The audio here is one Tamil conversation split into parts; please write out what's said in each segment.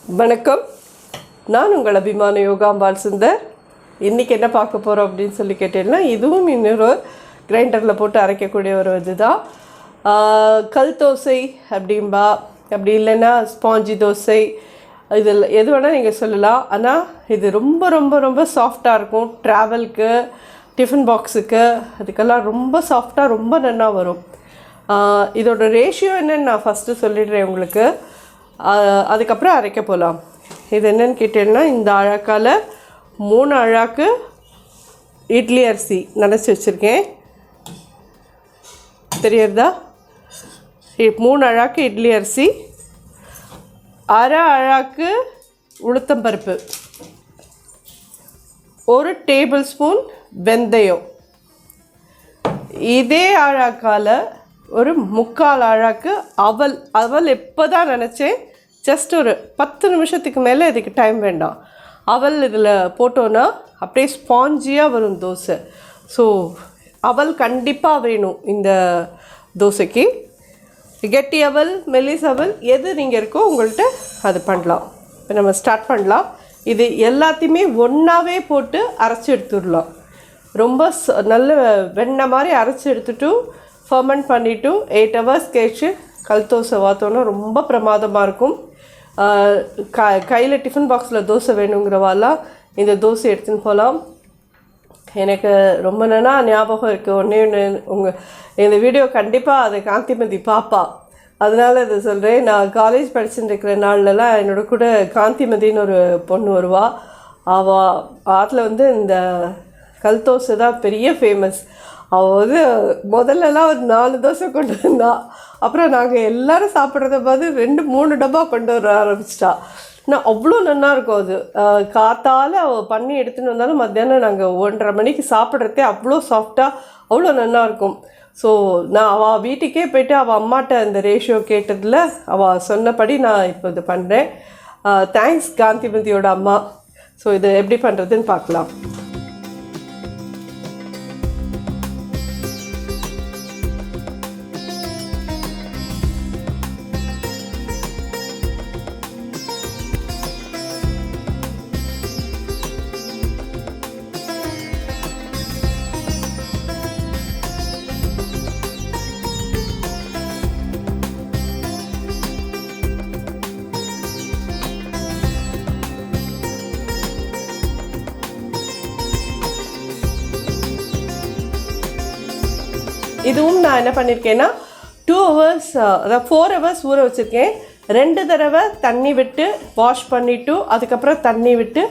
வணக்கம், நான் உங்கள் அபிமான யோகாம்பால் சுந்தர். இன்றைக்கி என்ன பார்க்க போகிறோம் அப்படின்னு சொல்லி கேட்டீங்கன்னா, இதுவும் இன்னொரு கிரைண்டரில் போட்டு அரைக்கக்கூடிய ஒரு இதுதான். கல் தோசை அப்படின்பா, அப்படி இல்லைன்னா ஸ்பாஞ்சி தோசை, இதில் எது வேணால் நீங்கள் சொல்லலாம். ஆனால் இது ரொம்ப ரொம்ப ரொம்ப சாஃப்டாக இருக்கும். ட்ராவலுக்கு, டிஃபன் பாக்ஸுக்கு, அதுக்கெல்லாம் ரொம்ப சாஃப்டாக ரொம்ப நல்லா வரும். இதோட ரேஷியோ என்னன்னு நான் ஃபஸ்ட்டு சொல்லிடுறேன் உங்களுக்கு, அதுக்கப்புறம் அரைக்க போகலாம். இது என்னன்னு கேட்டேன்னா, இந்த அழாக்கால் 3 அழாக்கு இட்லி அரிசி நினச்சி வச்சுருக்கேன். தெரியுறதா? 3 அழாக்கு இட்லி அரிசி, 1/2 அழாக்கு உளுத்தம்பருப்பு, 1 டேபிள் ஸ்பூன் வெந்தயம், இதே அழாக்கால் ஒரு 3/4 அழாக்கு அவல் எப்போ தான் நினச்சேன், ஜஸ்ட் ஒரு 10 நிமிஷத்துக்கு மேலே இதுக்கு டைம் வேண்டாம். அவல் இதில் போட்டோன்னா அப்படியே ஸ்பாஞ்சியாக வரும் தோசை. ஸோ அவல் கண்டிப்பாக வேணும் இந்த தோசைக்கு. கெட்டி அவல், மெல்லிஸ் அவல், எது நீங்கள் இருக்கோ உங்கள்கிட்ட அது பண்ணலாம். இப்போ நம்ம ஸ்டார்ட் பண்ணலாம். இது எல்லாத்தையுமே ஒன்றாவே போட்டு அரைச்சி எடுத்துடலாம். ரொம்ப நல்ல வெண்ணெய் மாதிரி அரைச்சி எடுத்துட்டு ஃபர்மெண்ட் பண்ணிவிட்டு 8 hours கழிச்சு கல் தோசை வாத்தோன்னா ரொம்ப பிரமாதமாக இருக்கும். கையில் டிஃபன் பாக்ஸில் தோசை வேணுங்கிறவாலாம் இந்த தோசை எடுத்துன்னு போகலாம். எனக்கு ரொம்ப நாளா ஞாபகம் இருக்குது. ஒன்று இந்த வீடியோ கண்டிப்பாக அதை காந்திமதி பாப்பா, அதனால் இதை சொல்கிறேன். நான் காலேஜ் படிச்சுட்டு இருக்கிற நாள்லலாம் என்னோட கூட காந்திமதின்னு ஒரு பொண்ணு வருவாள். அவள் ஆற்றுல இந்த கல் தோசை தான் பெரிய ஃபேமஸ். அவள் முதல்லலாம் ஒரு 4 தோசை கொண்டு வந்தாள். அப்புறம் நாங்கள் எல்லோரும் சாப்பிட்றத பார்த்து 2-3 டப்பா கொண்டு வர ஆரம்பிச்சிட்டா. ஆனால் அவ்வளோ நல்லாயிருக்கும் அது. காத்தால் அவள் பண்ணி எடுத்துகிட்டு வந்தாலும் மத்தியானம் நாங்கள் 1:30 மணிக்கு சாப்பிட்றதே அவ்வளோ சாஃப்டாக அவ்வளோ நல்லாயிருக்கும். ஸோ நான் அவள் வீட்டுக்கே போய்ட்டு அவள் அம்மாட்ட அந்த ரேஷியோ கேட்டதில் அவள் சொன்னபடி நான் இப்போ இது பண்ணுறேன். தேங்க்ஸ் காந்திமதியோட அம்மா. ஸோ இது எப்படி பண்ணுறதுன்னு பார்க்கலாம். இதுவும் நான் என்ன பண்ணியிருக்கேன்னா 2 hours, அதாவது 4 hours ஊற வச்சுருக்கேன். 2 தடவை தண்ணி விட்டு வாஷ் பண்ணிவிட்டு அதுக்கப்புறம் தண்ணி விட்டு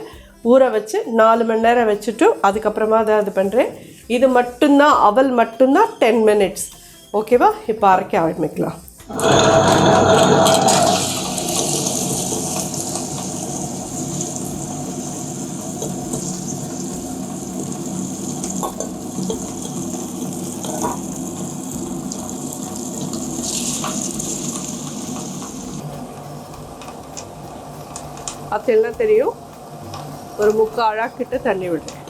ஊற வச்சு 4 மணி நேரம் வச்சுட்டு அதுக்கப்புறமா தான் இது பண்ணுறேன். இது மட்டும்தான், அவல் மட்டும்தான் 10 minutes. ஓகேவா? இப்போ அரைக்க ஆரம்பிக்கலாம். அதெல்லாம் தெரியும். ஒரு 3/4 அழாக்கிட்ட தண்ணி விடுறேன்.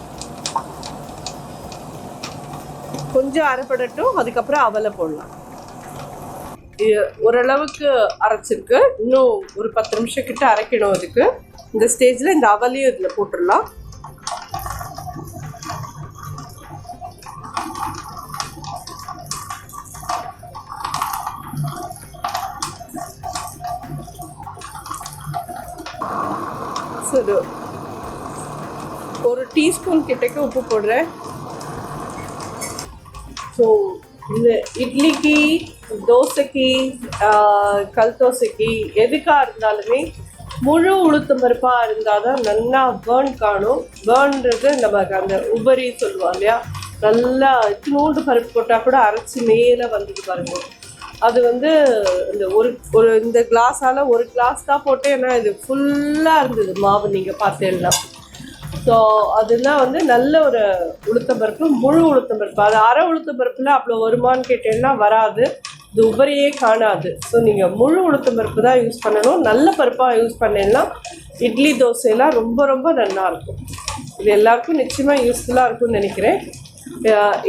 கொஞ்சம் அரைப்படட்டும், அதுக்கப்புறம் அவலை போடலாம். ஓரளவுக்கு அரைச்சிருக்கு. இன்னும் ஒரு 10 நிமிஷம் கிட்ட அரைக்கணும். அதுக்கு இந்த ஸ்டேஜில் இந்த அவலையும் இதில் போட்டுடலாம். சரி, ஒரு டீஸ்பூன் கிட்டக்கு உப்பு போடுறேன். ஸோ இந்த இட்லிக்கு, தோசைக்கு, கல் தோசைக்கு எதுக்காக இருந்தாலுமே முழு உளுத்தம் பருப்பாக இருந்தால் தான் நல்லா பேர்ன் காணும். பேர்ன்றது நமக்கு அந்த உபரி சொல்லுவாங்க இல்லையா, நல்லா இத்தினோண்டு பருப்பு போட்டால் கூட அரைச்சி மேலே வந்துட்டு பாருங்க. அது இந்த ஒரு இந்த கிளாஸால் 1 கிளாஸ் தான் போட்டேன். ஏன்னா இது ஃபுல்லாக இருந்தது மாவு, நீங்கள் பார்த்தேன்னா. ஸோ அதெல்லாம் நல்ல ஒரு உளுத்தம்பருப்பு, முழு உளுத்தம்பருப்பு. அது அரை உளுத்தம்பருப்பில் அவ்வளோ வருமானு கேட்டேன்னா வராது, இது உபரியே காணாது. ஸோ நீங்கள் முழு உளுத்தம்பருப்பு தான் யூஸ் பண்ணணும். நல்ல பருப்பாக யூஸ் பண்ணேன்னா இட்லி தோசையெல்லாம் ரொம்ப ரொம்ப நல்லாயிருக்கும். இது எல்லாருக்கும் நிச்சயமாக யூஸ்ஃபுல்லாக இருக்கும்னு நினைக்கிறேன்.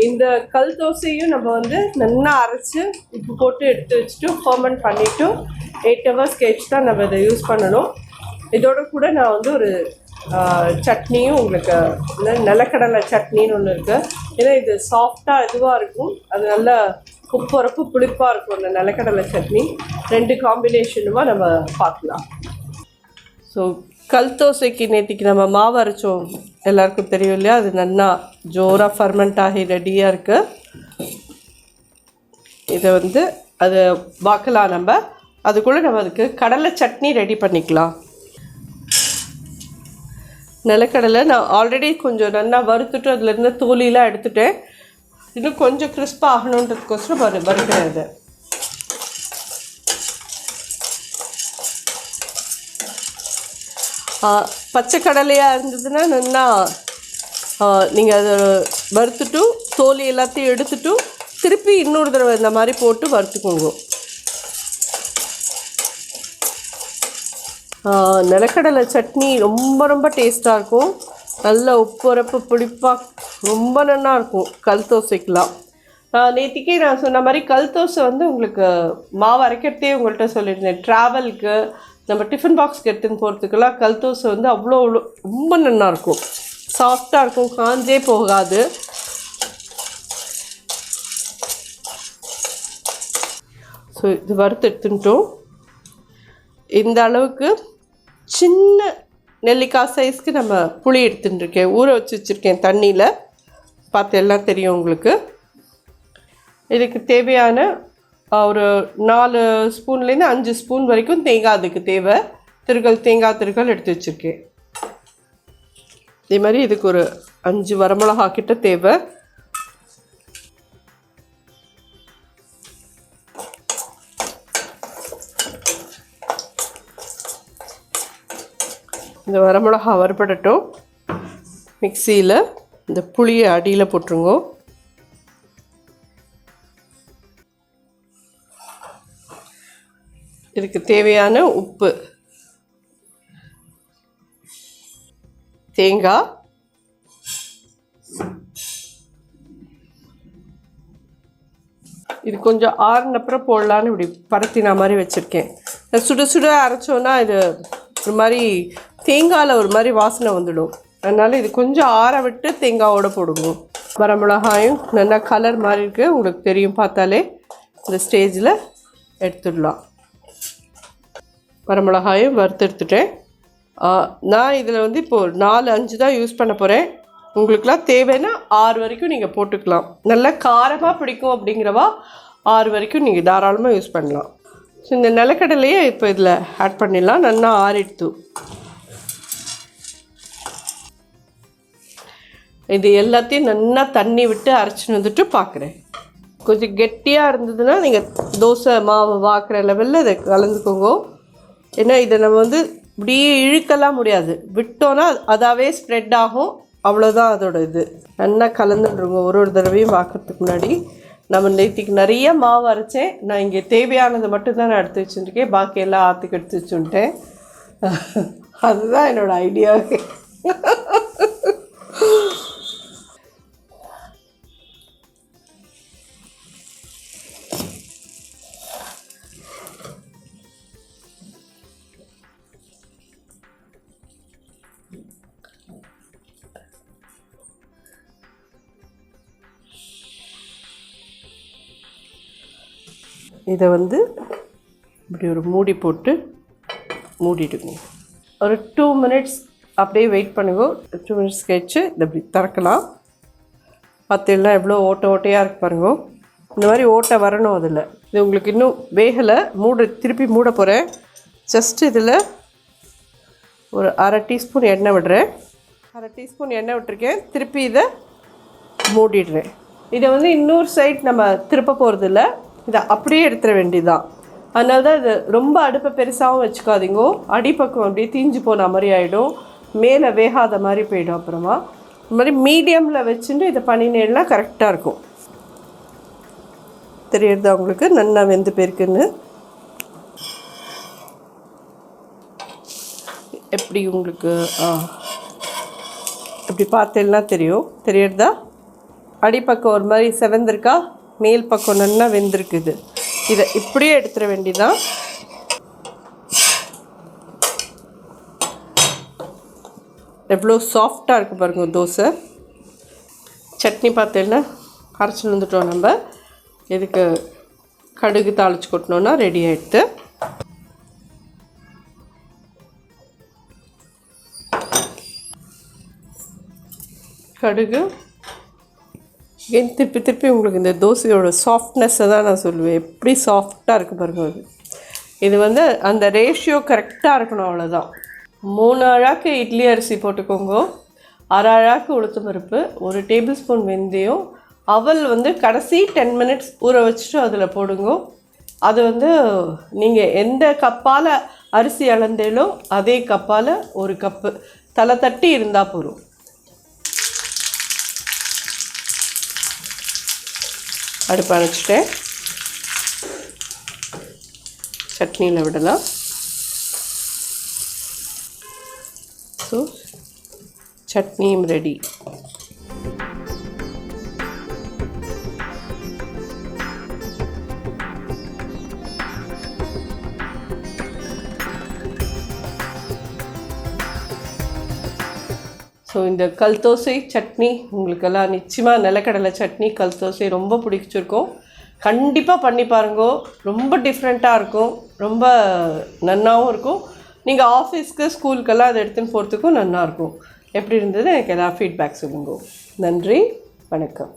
இந்த கல் தோசையும் நம்ம நல்லா அரைச்சி உப்பு போட்டு எடுத்து வச்சுட்டு ஃபர்மெண்ட் பண்ணிவிட்டு 8 hours கழிச்சு தான் நம்ம இதை யூஸ் பண்ணணும். இதோட கூட நான் வந்து ஒரு சட்னியும் உங்களுக்கு நிலக்கடலை சட்னின்னு ஒன்று இருக்குது. ஏன்னா இது சாஃப்டாக இதுவாக இருக்கும், அது நல்லா உப்புரப்பு புளிப்பாக இருக்கும் அந்த நிலக்கடலை சட்னி. 2 காம்பினேஷனுமாக நம்ம பார்க்கலாம். ஸோ கல் தோசைக்கு நேற்றுக்கு நம்ம மாவு அரைச்சோம், எல்லாருக்கும் தெரியும் இல்லையா? அது நல்லா ஜோராக ஃபர்மெண்ட் ஆகி ரெடியாக இருக்குது. இதை வந்து அது பார்க்கலாம் நம்ம. அதுக்குள்ளே நம்ம அதுக்கு கடலை சட்னி ரெடி பண்ணிக்கலாம். நிலக்கடலை நான் ஆல்ரெடி கொஞ்சம் நல்லா வறுத்துட்டு அதுலேருந்து தோலிலாம் எடுத்துட்டேன். இன்னும் கொஞ்சம் கிறிஸ்பாக ஆகணுன்றதுக்கோசரம் வறுக்கிறேன். அது பச்சை கடலையாக இருந்ததுன்னா நல்லா நீங்கள் அதை வறுத்துட்டு தோலி எல்லாத்தையும் எடுத்துட்டு திருப்பி இன்னொரு தடவை இந்த மாதிரி போட்டு வறுத்துக்கோங்க. நிலக்கடலை சட்னி ரொம்ப ரொம்ப டேஸ்ட்டாக இருக்கும். நல்ல உப்புரப்பு புளிப்பாக ரொம்ப நல்லா இருக்கும் கல் தோசைக்கெலாம். நேற்றுக்கே நான் சொன்ன மாதிரி கல் தோசை வந்து உங்களுக்கு மாவு அரைக்கிறதே உங்கள்கிட்ட சொல்லியிருந்தேன். ட்ராவலுக்கு நம்ம டிஃபன் பாக்ஸ்க்கு எடுத்துன்னு போகிறதுக்கெல்லாம் கல் தோசை வந்து அவ்வளோ ரொம்ப நல்லாயிருக்கும், சாஃப்டாக இருக்கும், காஞ்சே போகாது. ஸோ இது வறுத்து எடுத்துட்டோம். இந்த அளவுக்கு சின்ன நெல்லிக்காய் சைஸ்க்கு நம்ம புளி எடுத்துட்டுருக்கேன், ஊற வச்சுருக்கேன் தண்ணியில். பார்த்து எல்லாம் தெரியும் உங்களுக்கு. இதுக்கு தேவையான ஒரு 4 ஸ்பூன்லேருந்து 5 ஸ்பூன் வரைக்கும் தேங்காய் அதுக்கு தேவை. தேங்காய் திருகல் எடுத்து வச்சுருக்கேன். இதே மாதிரி இதுக்கு ஒரு 5 வரமிளகா கிட்ட தேவை. இந்த வரமிளகா வறுபடட்டும். மிக்சியில் இந்த புளியை அடியில் போட்டுருங்க. இதுக்கு தேவையான உப்பு, தேங்காய், இது கொஞ்சம் ஆறுனப்புறம் போடலான்னு இப்படி பரத்தின மாதிரி வச்சுருக்கேன். சுட சுட அரைச்சோன்னா இது ஒரு மாதிரி தேங்காயில் ஒரு மாதிரி வாசனை வந்துடும். அதனால் இது கொஞ்சம் ஆற விட்டு தேங்காயோடு போடுங்க. வரமிளகாயும் நல்லா கலர் மாதிரி இருக்குது, உங்களுக்கு தெரியும் பார்த்தாலே. இந்த ஸ்டேஜில் எடுத்துடலாம். வரமிளகாயும் வறுத்து எடுத்துட்டேன். நான் இதில் வந்து இப்போது 4-5 தான் யூஸ் பண்ண போகிறேன். உங்களுக்குலாம் தேவைன்னா 6 வரைக்கும் நீங்கள் போட்டுக்கலாம். நல்லா காரமாக பிடிக்கும் அப்படிங்கிறவா 6 வரைக்கும் நீங்கள் தாராளமாக யூஸ் பண்ணலாம். ஸோ இந்த நிலக்கடலையே இப்போ இதில் ஆட் பண்ணிடலாம். நல்லா ஆறிடுத்து. இது எல்லாத்தையும் நல்லா தண்ணி விட்டு அரைச்சின்னு வந்துட்டு பார்க்குறேன். கொஞ்சம் கெட்டியாக இருந்ததுன்னா நீங்கள் தோசை மாவு வாக்குற லெவலில் இதை கலந்துக்கோங்க. ஏன்னா இதை நம்ம வந்து இப்படியே இழுக்கலாம் முடியாது, விட்டோன்னா அதாவே ஸ்ப்ரெட் ஆகும், அவ்வளோதான் அதோட இது. நல்லா கலந்துடுங்க ஒரு தடவையும் வாக்கிறதுக்கு முன்னாடி. நம்ம நேற்றுக்கு நிறைய மாவு அரைச்சேன். நான் இங்கே தேவையானது மட்டும்தான் நான் எடுத்து வச்சுருக்கேன், பாக்கி எல்லாம் ஆற்றுக்கு எடுத்து வச்சுட்டேன். அதுதான் என்னோடய ஐடியாவே. இதை வந்து இப்படி ஒரு மூடி போட்டு மூடிடுங்க. ஒரு 2 மினிட்ஸ் அப்படியே வெயிட் பண்ணுங்க. 2 மினிட்ஸ் கழிச்சு இதை இப்படி திறக்கலாம். பார்த்தீங்கன்னா எவ்வளோ ஓட்டையாக இருக்கு பாருங்க. இந்த மாதிரி ஓட்டை வரணும் அதில். இது உங்களுக்கு இன்னும் வேகலை, திருப்பி மூட போகிறேன். ஜஸ்ட் இதில் ஒரு 1/2 டீஸ்பூன் எண்ணெய் விடுறேன். 1/2 டீஸ்பூன் எண்ணெய் விட்டுருக்கேன். திருப்பி இதை மூடிடுறேன். இதை வந்து இன்னொரு சைட் நம்ம திருப்ப போகிறதில்ல, இதை அப்படியே எடுத்துட வேண்டியதுதான். அதனால தான் இது ரொம்ப அடுப்பை பெருசாகவும் வச்சுக்காதீங்கோ. அடிப்பக்கம் அப்படியே தீஞ்சு போன மாதிரி ஆகிடும், மேலே வேகாத மாதிரி போயிடும். அப்புறமா இந்த மாதிரி மீடியமில் வச்சுட்டு இதை பண்ணினேன்னா கரெக்டாக இருக்கும். தெரியுறதா உங்களுக்கு நல்லா வெந்து போயிருக்குன்னு? எப்படி உங்களுக்கு இப்படி பார்த்தேன்னா தெரியும். தெரியுறதா? அடிப்பக்கம் ஒரு மாதிரி செவந்திருக்கா, மேல் பக்கம் நல்லா வெந்திருக்குது. இதை இப்படியே எடுத்துட வேண்டியதான். எவ்வளோ சாஃப்டாக இருக்குது பாருங்க தோசை. சட்னி பார்த்தீங்கன்னா அரைச்சி வந்துட்டோம். நம்ம இதுக்கு கடுகு தாளித்து கொட்டினோன்னா ரெடி ஆகிடுது. கடுகு ஏன் திருப்பி உங்களுக்கு இந்த தோசையோட சாஃப்ட்னஸ்ஸை தான் நான் சொல்லுவேன். எப்படி சாஃப்டாக இருக்குது பாருங்க. இது வந்து அந்த ரேஷியோ கரெக்டாக இருக்கணும், அவ்வளோதான். 3 அழாக்கு இட்லி அரிசி போட்டுக்கோங்க, 1/2 அழாக்கு உளுத்தம் பருப்பு, 1 டேபிள் ஸ்பூன் வெந்தயம், அவல் வந்து கடைசி 10 மினிட்ஸ் ஊற வச்சுட்டு அதில் போடுங்க. அது வந்து நீங்கள் எந்த கப்பால் அரிசி அளந்தேலோ அதே கப்பால் 1 கப்பு தலை தட்டி இருந்தால் போதும். அடுப்பு அணைச்சிட்டேன். சட்னியில் விடலாம். ஸோ சட்னியும் ரெடி. ஸோ இந்த கல் தோசை சட்னி உங்களுக்கெல்லாம் நிச்சயமாக நிலக்கடலை சட்னி கல் தோசை ரொம்ப பிடிச்சிருக்கும். கண்டிப்பாக பண்ணி பாருங்கோ. ரொம்ப டிஃப்ரெண்ட்டாக இருக்கும், ரொம்ப நன்னாவும் இருக்கும். நீங்கள் ஆஃபீஸ்க்கு ஸ்கூலுக்கெல்லாம் அதை எடுத்துன்னு போகிறதுக்கும் நல்லாயிருக்கும். எப்படி இருந்தது எனக்கு எதாவது ஃபீட்பேக் சொல்லுங்க. நன்றி, வணக்கம்.